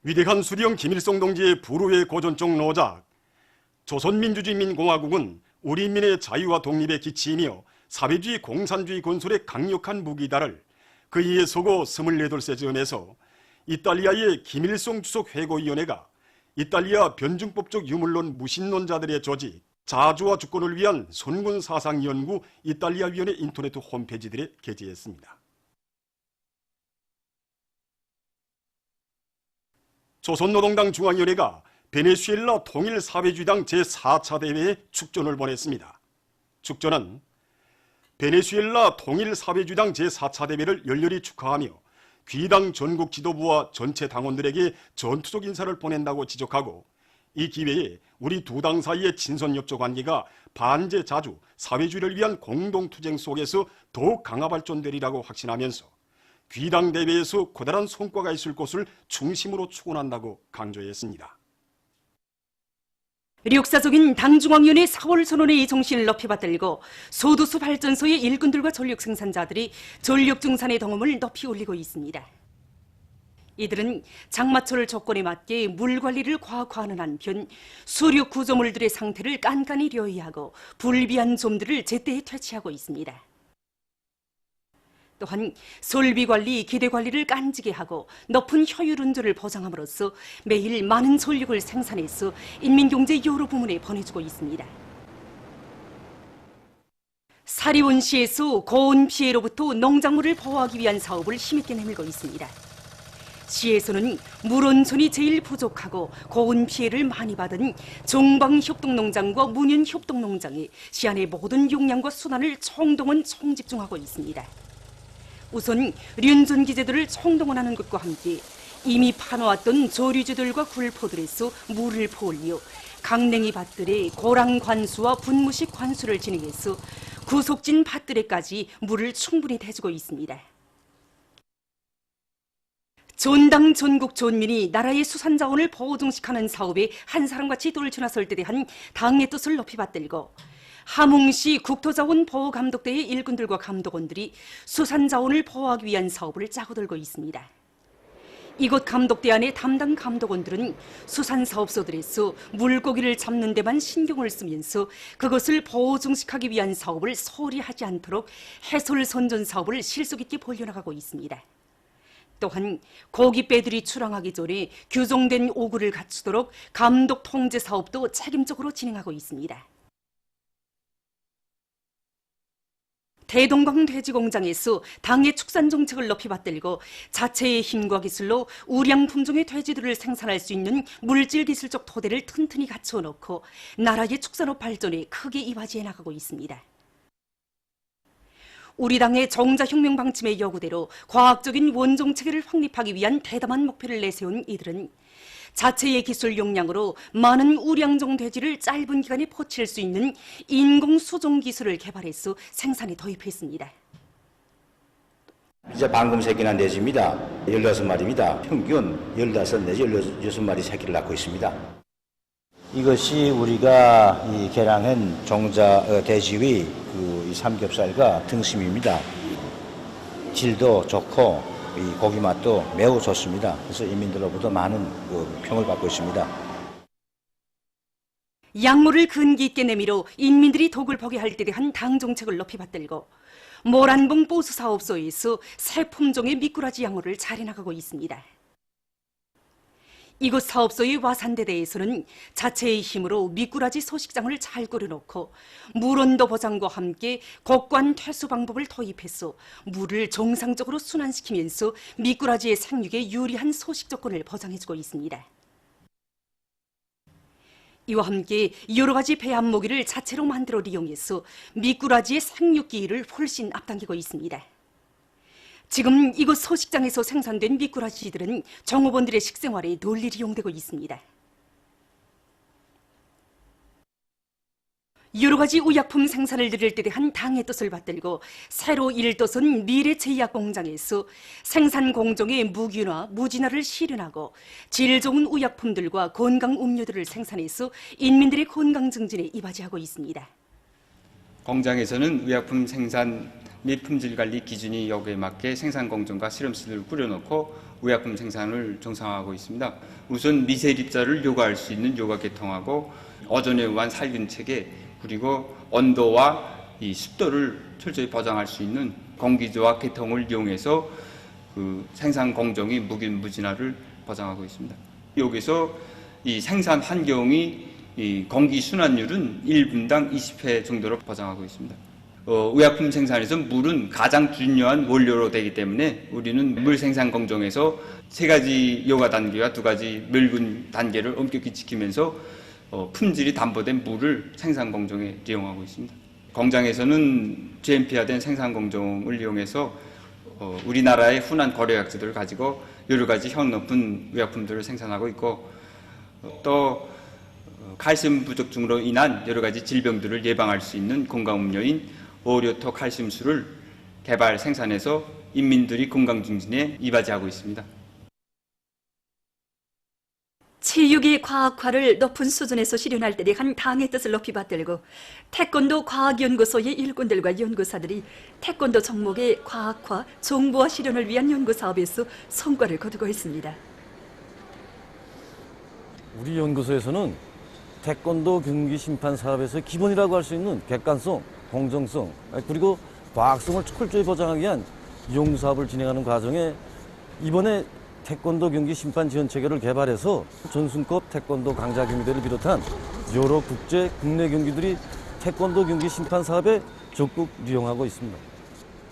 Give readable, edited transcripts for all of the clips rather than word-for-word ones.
위대한 수령 김일성 동지의 불후의 고전적 노작, 조선민주주의민공화국은 우리 인민의 자유와 독립의 기치이며 사회주의 공산주의 건설의 강력한 무기다를 그이에 서고 24돌세 즈음에서 이탈리아의 김일성 주석 회고위원회가 이탈리아 변증법적 유물론 무신론자들의 조직, 자주와 주권을 위한 선군 사상 연구 이탈리아 위원회 인터넷 홈페이지들에 게재했습니다. 조선노동당 중앙위원회가 베네수엘라 통일사회주의당 제4차 대회에 축전을 보냈습니다. 축전은 베네수엘라 통일사회주의당 제4차 대회를 열렬히 축하하며 귀당 전국 지도부와 전체 당원들에게 전투적 인사를 보낸다고 지적하고, 이 기회에 우리 두 당 사이의 친선협조 관계가 반제자주 사회주의를 위한 공동투쟁 속에서 더욱 강화 발전되리라고 확신하면서 귀당 대회에서 커다란 성과가 있을 것을 중심으로 추구한다고 강조했습니다. 역사적인 당중앙위원회 4월 선언의 정신을 높이 받들고 소두수 발전소의 일꾼들과 전력 생산자들이 전력 증산의 동음을 높이 올리고 있습니다. 이들은 장마철 조건에 맞게 물 관리를 과학화하는 한편 수력 구조물들의 상태를 깐깐히留意하고 불비한 점들을 제때에 퇴치하고 있습니다. 또한 설비 관리, 기대 관리를 깐지게 하고 높은 효율 운전을 보장함으로써 매일 많은 전력을 생산해서 인민경제 여러 부문에 보내주고 있습니다. 사리원시에서 고온 피해로부터 농작물을 보호하기 위한 사업을 힘있게 내밀고 있습니다. 시에서는 물온천이 제일 부족하고 고온 피해를 많이 받은 정방협동농장과 문현협동농장에 시안의 모든 용량과 수단을 총동원 총집중하고 있습니다. 우선 륜전기제들을 총동원하는 것과 함께 이미 파놓았던 조류주들과 굴포들에서 물을 포올려 강냉이 밭들의 고랑 관수와 분무식 관수를 진행해서 구속진 밭들에까지 물을 충분히 대주고 있습니다. 전당 전국 전민이 나라의 수산자원을 보호종식하는 사업에 한 사람같이 돌쳐나설 때 대한 당의 뜻을 높이 받들고 함흥시 국토자원보호감독대의 일꾼들과 감독원들이 수산자원을 보호하기 위한 사업을 짜고 들고 있습니다. 이곳 감독대 안의 담당 감독원들은 수산사업소들에서 물고기를 잡는 데만 신경을 쓰면서 그것을 보호종식하기 위한 사업을 소홀히 하지 않도록 해솔선전 사업을 실속 있게 벌려나가고 있습니다. 또한 고깃배들이 출항하기 전에 규정된 오구를 갖추도록 감독 통제 사업도 책임적으로 진행하고 있습니다. 대동강 돼지공장에서 당의 축산 정책을 높이 받들고 자체의 힘과 기술로 우량 품종의 돼지들을 생산할 수 있는 물질 기술적 토대를 튼튼히 갖추어 놓고 나라의 축산업 발전에 크게 이바지해 나가고 있습니다. 우리 당의 정자혁명 방침의 요구대로 과학적인 원종 체계를 확립하기 위한 대담한 목표를 내세운 이들은 자체의 기술 역량으로 많은 우량종 돼지를 짧은 기간에 포칠 수 있는 인공 수종 기술을 개발해서 생산에 도입했습니다. 이제 방금 새끼난 돼지입니다. 16마리입니다. 평균 15 내지 16마리 새끼를 낳고 있습니다. 이것이 우리가 이 개량한 종자 돼지의 이 삼겹살과 등심입니다. 질도 좋고 이 고기 맛도 매우 좋습니다. 그래서 인민들로부터 많은 평을 받고 있습니다. 약물을 근기 있게 내밀어 인민들이 독을 보게 할 때 대한 당 정책을 높이 받들고 모란봉 보수 사업소에서 새 품종의 미꾸라지 양호를 잘 해나가고 있습니다. 이곳 사업소의 와산대대에서는 자체의 힘으로 미꾸라지 소식장을 잘 꾸려놓고 물온도 보장과 함께 곡관 퇴수 방법을 도입해서 물을 정상적으로 순환시키면서 미꾸라지의 생육에 유리한 소식 조건을 보장해주고 있습니다. 이와 함께 여러 가지 배합 모기를 자체로 만들어 이용해서 미꾸라지의 생육 기일을 훨씬 앞당기고 있습니다. 지금 이곳 소식장에서 생산된 미꾸라지들은 종업원들의 식생활에 널리 이용되고 있습니다. 여러 가지 의약품 생산을 늘릴 때 대한 당의 뜻을 받들고 새로 일도선 미래제약공장에서 생산 공정의 무균화, 무진화를 실현하고 질 좋은 의약품들과 건강 음료들을 생산해서 인민들의 건강 증진에 이바지하고 있습니다. 공장에서는 의약품 생산 및 품질 관리 기준이 요구에 맞게 생산 공정과 실험실을 꾸려놓고 의약품 생산을 정상화하고 있습니다. 우선 미세립자를 요가할 수 있는 요가 계통하고 어존에 의한 살균 체계, 그리고 온도와 이 습도를 철저히 보장할 수 있는 공기조화 계통을 이용해서 그 생산 공정이 무균무진화를 보장하고 있습니다. 여기서 이 생산 환경이 이 공기 순환율은 1분당 20회 정도로 보장하고 있습니다. 의약품 생산에서 물은 가장 중요한 원료로 되기 때문에 우리는 물 생산 공정에서 3가지 요가 단계와 2가지 멸균 단계를 엄격히 지키면서 품질이 담보된 물을 생산 공정에 이용하고 있습니다. 공장에서는 GMP화된 생산 공정을 이용해서 우리나라의 훈한 고려약재들을 가지고 여러 가지 효능 높은 의약품들을 생산하고 있고, 또 칼슘 부족증으로 인한 여러 가지 질병들을 예방할 수 있는 건강음료인 어류토 칼슘수를 개발 생산해서 인민들이 건강 증진에 이바지하고 있습니다. 체육의 과학화를 높은 수준에서 실현할 때 대한 당의 뜻을 높이 받들고 태권도 과학연구소의 일꾼들과 연구사들이 태권도 종목의 과학화, 정보화 실현을 위한 연구 사업에서 성과를 거두고 있습니다. 우리 연구소에서는 태권도 경기 심판 사업에서 기본이라고 할 수 있는 객관성, 공정성, 그리고 과학성을 철저히 보장하기 위한 연구 사업을 진행하는 과정에 이번에 태권도 경기 심판 지원 체계를 개발해서 전승급 태권도 강자 경기들을 비롯한 여러 국제, 국내 경기들이 태권도 경기 심판 사업에 적극 이용하고 있습니다.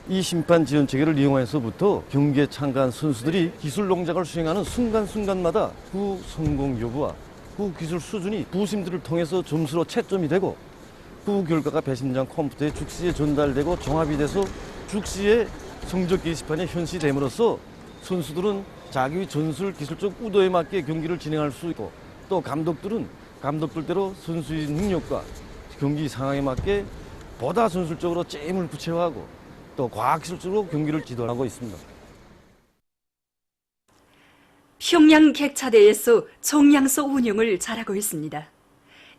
이 심판 지원 체계를 이용해서부터 경기에 참가한 선수들이 기술 동작을 수행하는 순간순간마다 그 성공 여부와 그 기술 수준이 부심들을 통해서 점수로 채점이 되고 그 결과가 배심장 컴퓨터에 즉시에 전달되고 종합이 돼서 즉시에 성적 게시판에 현시됨으로써 선수들은 자기 전술 기술적 의도에 맞게 경기를 진행할 수 있고, 또 감독들은 감독들대로 선수의 능력과 경기 상황에 맞게 보다 전술적으로 게임을 구체화하고 또 과학기술적으로 경기를 지도하고 있습니다. 평양 객차대에서 종양소 운영을 잘하고 있습니다.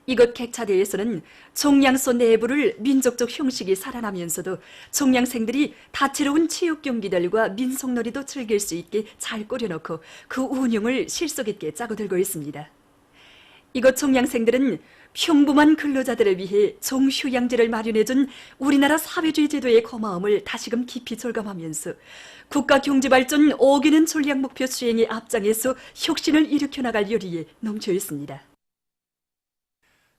이곳 객차대에서는 종양소 내부를 민족적 형식이 살아나면서도 종양생들이 다채로운 체육 경기들과 민속놀이도 즐길 수 있게 잘 꾸려놓고 그 운영을 실속 있게 짜고 들고 있습니다. 이곳 종양생들은 평범한 근로자들을 위해 종휴양지를 마련해준 우리나라 사회주의 제도의 고마움을 다시금 깊이 절감하면서 국가 경제발전 5개년 전략목표 수행의 앞장에서 혁신을 일으켜 나갈 열의에 넘쳐 있습니다.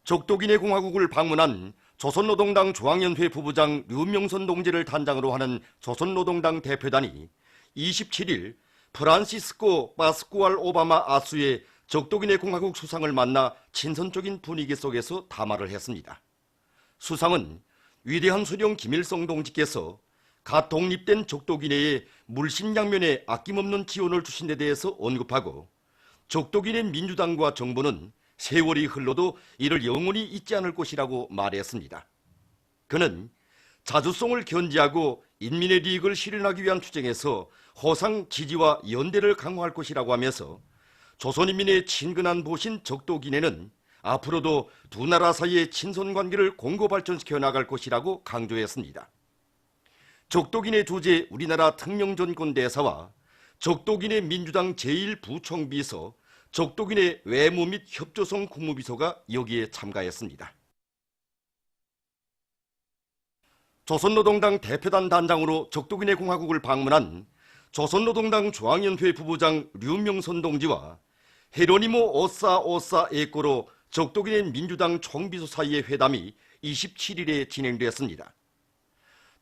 적도기내 공화국을 방문한 조선노동당 중앙연회 부부장 류명선 동지를 단장으로 하는 조선노동당 대표단이 27일 프란시스코 파스쿠알 오바마 아수의 적도기내 공화국 수상을 만나 친선적인 분위기 속에서 담화를 했습니다. 수상은 위대한 수령 김일성 동지께서 갓 독립된 적도기내에 물심양면에 아낌없는 지원을 주신 데 대해서 언급하고, 적도기내 민주당과 정부는 세월이 흘러도 이를 영원히 잊지 않을 것이라고 말했습니다. 그는 자주성을 견지하고 인민의利益을 실현하기 위한 투쟁에서 호상 지지와 연대를 강화할 것이라고 하면서 조선인민의 친근한 보신 적도기내는 앞으로도 두 나라 사이의 친선관계를 공고 발전시켜 나갈 것이라고 강조했습니다. 적도기내 주재 우리나라 특명전권대사와 적도기내 민주당 제1부총비서, 적도기내 외무 및 협조성 국무비서가 여기에 참가했습니다. 조선노동당 대표단 단장으로 적도기내 공화국을 방문한 조선노동당 중앙연회 부부장 류명선 동지와 헤로니모 오사 에꼬로 적도기내 민주당 총비서 사이의 회담이 27일에 진행됐습니다.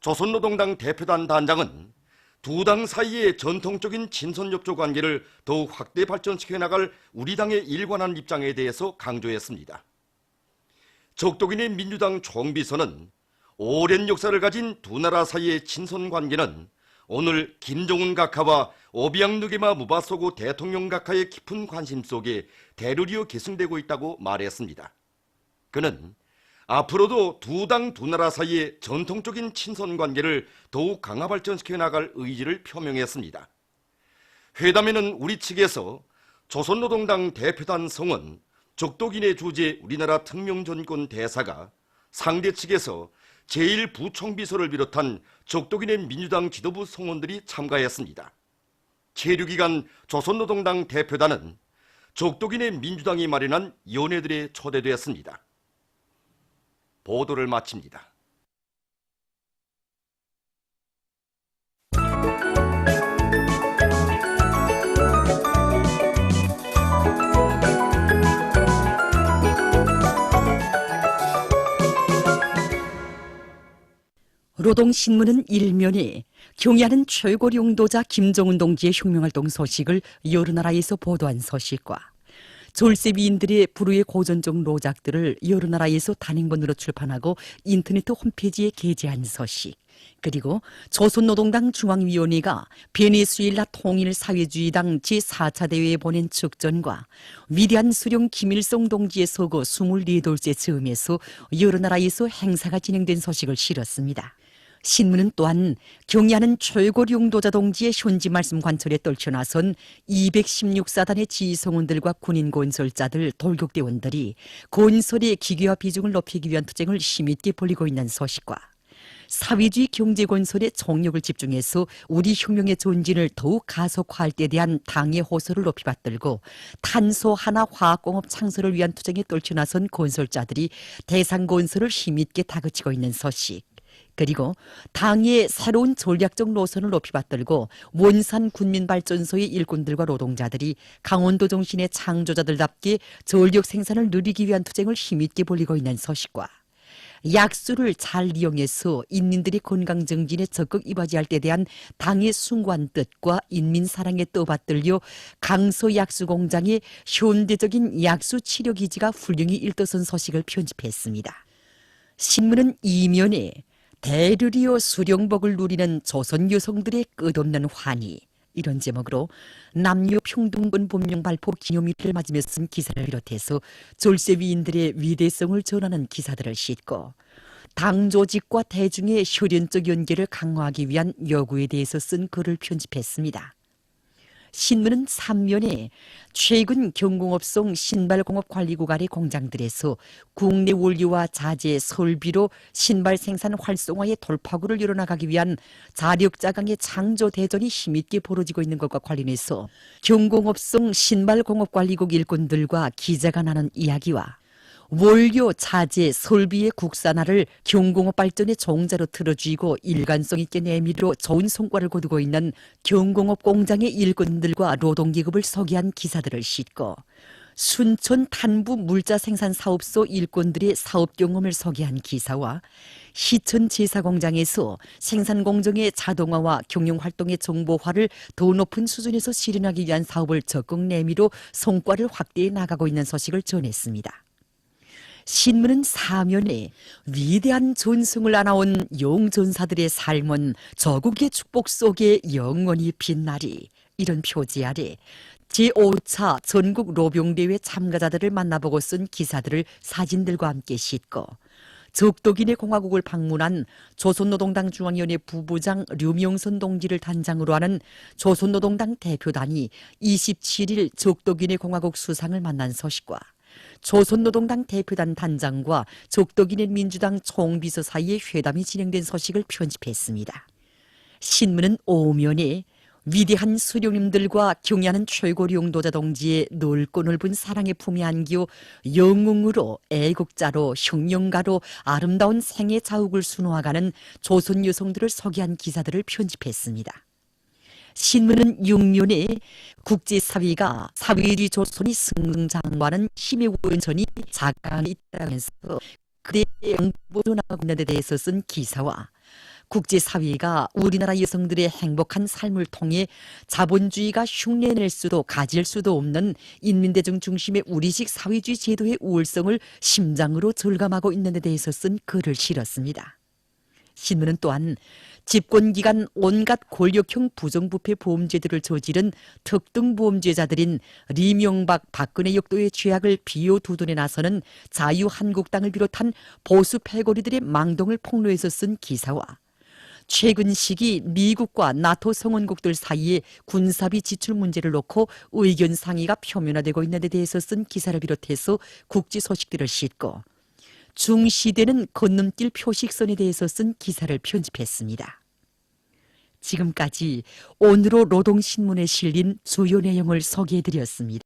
조선노동당 대표단 단장은 두 당 사이의 전통적인 친선협조 관계를 더욱 확대 발전시켜 나갈 우리 당의 일관한 입장에 대해서 강조했습니다. 적도기내 민주당 총비서는 오랜 역사를 가진 두 나라 사이의 친선 관계는 오늘 김정은 각하와 오비앙 누게마 무바소고 대통령 각하의 깊은 관심 속에 대류리어 계승되고 있다고 말했습니다. 그는 앞으로도 두 당 두 나라 사이의 전통적인 친선 관계를 더욱 강화 발전시켜 나갈 의지를 표명했습니다. 회담에는 우리 측에서 조선노동당 대표단 성원, 적도기내 주재 우리나라 특명전권 대사가, 상대 측에서 제1부총비서를 비롯한 적도기내 민주당 지도부 성원들이 참가했습니다. 체류기간 조선노동당 대표단은 적독인의 민주당이 마련한 위원회들에 초대되었습니다. 보도를 마칩니다. 노동신문은 일면에 경의하는 최고 용도자 김정은 동지의 혁명활동 소식을 여러 나라에서 보도한 소식과 졸세비인들의 불후의 고전적 노작들을 여러 나라에서 단행본으로 출판하고 인터넷 홈페이지에 게재한 소식, 그리고 조선노동당 중앙위원회가 베네수엘라 통일사회주의당 제4차 대회에 보낸 축전과 위대한 수령 김일성 동지의 서거 24돌째 즈음에서 여러 나라에서 행사가 진행된 소식을 실었습니다. 신문은 또한 경의하는 최고 용도자 동지의 현지 말씀 관철에 떨쳐나선 216사단의 지휘성원들과 군인 건설자들, 돌격대원들이 건설의 기계화 비중을 높이기 위한 투쟁을 힘있게 벌이고 있는 소식과 사회주의 경제 건설에 총력을 집중해서 우리 혁명의 전진을 더욱 가속화할 때에 대한 당의 호소를 높이 받들고 탄소 하나 화학공업 창설을 위한 투쟁에 떨쳐나선 건설자들이 대상 건설을 힘있게 다그치고 있는 소식, 그리고 당의 새로운 전략적 노선을 높이 받들고 원산 군민발전소의 일꾼들과 노동자들이 강원도 정신의 창조자들답게 전력 생산을 누리기 위한 투쟁을 힘있게 벌이고 있는 소식과 약수를 잘 이용해서 인민들의 건강 정진에 적극 이바지할 때에 대한 당의 숭고한 뜻과 인민 사랑에 떠받들려 강서 약수 공장의 현대적인 약수 치료 기지가 훌륭히 일떠선 소식을 편집했습니다. 신문은 이면에 대르리오 수령복을 누리는 조선 여성들의 끝없는 환희, 이런 제목으로 남녀 평등권 법령 발표 기념일을 맞으며 쓴 기사를 비롯해서 졸세위인들의 위대성을 전하는 기사들을 싣고 당 조직과 대중의 혈연적 연계를 강화하기 위한 요구에 대해서 쓴 글을 편집했습니다. 신문은 3면에 최근 경공업성 신발공업관리국 아래 공장들에서 국내 원료와 자재, 설비로 신발 생산 활성화의 돌파구를 이뤄나가기 위한 자력자강의 창조 대전이 힘있게 벌어지고 있는 것과 관련해서 경공업성 신발공업관리국 일꾼들과 기자가 나눈 이야기와 원료, 자재, 설비의 국산화를 경공업 발전의 종자로 틀어쥐고 일관성 있게 내밀어 좋은 성과를 거두고 있는 경공업 공장의 일꾼들과 노동기급을 소개한 기사들을 싣고 순천 탄부 물자 생산 사업소 일꾼들의 사업 경험을 소개한 기사와 시천 제사공장에서 생산 공정의 자동화와 경영 활동의 정보화를 더 높은 수준에서 실현하기 위한 사업을 적극 내밀어 성과를 확대해 나가고 있는 소식을 전했습니다. 신문은 사면에 위대한 전승을 안아온 용전사들의 삶은 조국의 축복 속에 영원히 빛나리, 이런 표지 아래 제5차 전국 로병대회 참가자들을 만나보고 쓴 기사들을 사진들과 함께 싣고 적독인의 공화국을 방문한 조선노동당 중앙위원회 부부장 류명선 동지를 단장으로 하는 조선노동당 대표단이 27일 적독인의 공화국 수상을 만난 소식과 조선노동당 대표단 단장과 적독인의 민주당 총비서 사이에 회담이 진행된 소식을 편집했습니다. 신문은 오면에 위대한 수령님들과 경의하는 최고 용도자 동지의 넓고 넓은 사랑의 품에 안겨 영웅으로 애국자로 혁명가로 아름다운 생의 자욱을 수놓아가는 조선 여성들을 소개한 기사들을 편집했습니다. 신문은 6면에 국제사회가 사회주의 조선이 승승장구하는 힘의 원천이 자강에 있다면서 그대의 양보존하고 있는 데 대해서 쓴 기사와 국제사회가 우리나라 여성들의 행복한 삶을 통해 자본주의가 흉내낼 수도 가질 수도 없는 인민대중 중심의 우리식 사회주의 제도의 우월성을 심장으로 절감하고 있는 데 대해서 쓴 글을 실었습니다. 신문은 또한 집권기간 온갖 권력형 부정부패 범죄들을 저지른 특등범죄자들인 리명박, 박근혜 역도의 죄악을 비호두둔에 나서는 자유한국당을 비롯한 보수 패거리들의 망동을 폭로해서 쓴 기사와 최근 시기 미국과 나토 성원국들 사이에 군사비 지출 문제를 놓고 의견 상의가 표면화되고 있는 데 대해서 쓴 기사를 비롯해서 국제 소식들을 싣고 중시되는 건너뛸 표식선에 대해서 쓴 기사를 편집했습니다. 지금까지 오늘로 노동신문에 실린 주요 내용을 소개해드렸습니다.